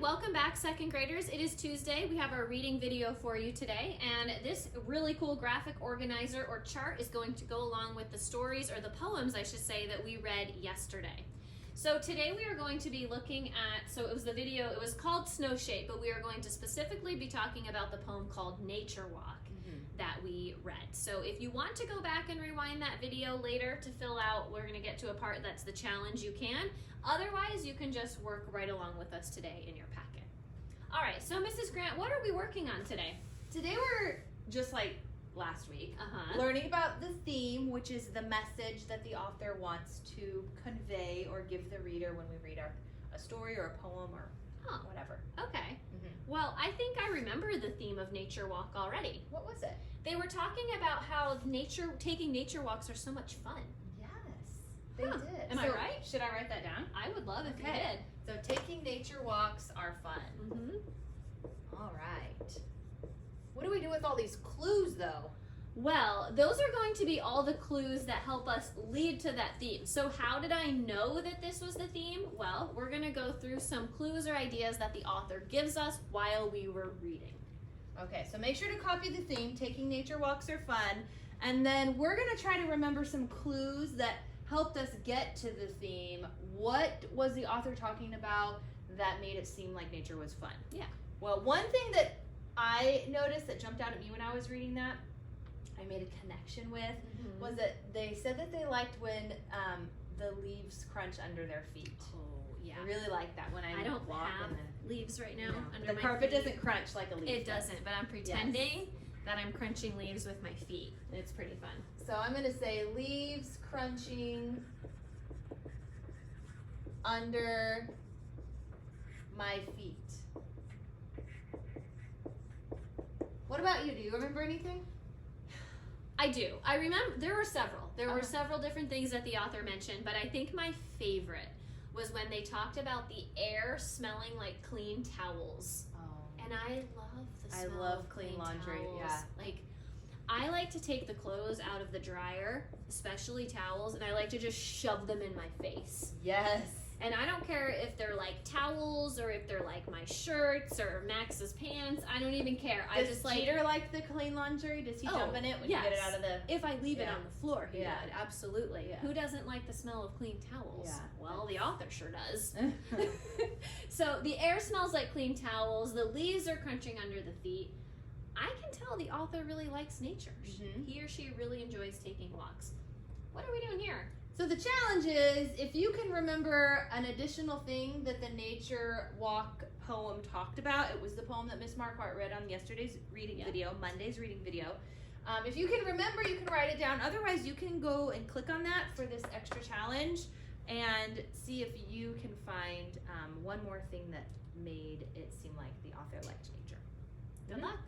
Welcome back, second graders. It is Tuesday. We have our reading video for you today, and this really cool graphic organizer or chart is going to go along with the stories, or the poems I should say, that we read yesterday. So today we are going to be looking at, so it was called Snow Shape, but we are going to specifically be talking about the poem called Nature Walk that we read. So if you want to go back and rewind that video later to fill out, we're gonna get to a part that's the challenge, you can. Otherwise, you can just work right along with us today in your packet. All right, so Mrs. Grant, what are we working on today? Today we're, just like last week, learning about the theme, which is the message that the author wants to convey or give the reader when we read a story or a poem or whatever. Okay. Well, I think I remember the theme of Nature Walk already. What was it? They were talking about how taking nature walks are so much fun. Yes, they did. Am I right? Should I write that down? I would love if you did. So taking nature walks are fun. All right. What do we do with all these clues, though? Well, those are going to be all the clues that help us lead to that theme. So how did I know that this was the theme? Well, we're going to go through some clues or ideas that the author gives us while we were reading. Okay, so make sure to copy the theme, taking nature walks are fun, and then we're going to try to remember some clues that helped us get to the theme. What was the author talking about that made it seem like nature was fun? Yeah. Well, one thing that I noticed that jumped out at me when I was reading that, I made a connection with, was that they said that they liked when the leaves crunch under their feet. Oh, yeah. I really like that when I don't walk have and leaves right now under the my carpet feet. doesn't crunch like a leaf. It doesn't, but I'm pretending that I'm crunching leaves with my feet. It's pretty fun. So I'm going to say leaves crunching under my feet. What about you? Do you remember anything? I do. I remember there were several. There were several different things that the author mentioned, but I think my favorite was when they talked about the air smelling like clean towels. Oh. And I love the smell I love of clean laundry. towels. Yeah. Like, I like to take the clothes out of the dryer, especially towels, and I like to just shove them in my face. Yes. And I don't care if they're like towels or if they're like my shirts or Max's pants. I don't even care. Does Jeter like the clean laundry? Does he jump in it when you get it out of the... If I leave it on the floor, he would. Absolutely. Yeah. Who doesn't like the smell of clean towels? Yeah. Well, the author sure does. So the air smells like clean towels. The leaves are crunching under the feet. I can tell the author really likes nature. He or she really enjoys taking walks. What are we doing here? So the challenge is, if you can remember an additional thing that the Nature Walk poem talked about, it was the poem that Miss Marquardt read on yesterday's reading video, Monday's reading video. If you can remember, you can write it down. Otherwise, you can go and click on that for this extra challenge and see if you can find one more thing that made it seem like the author liked nature. Good luck.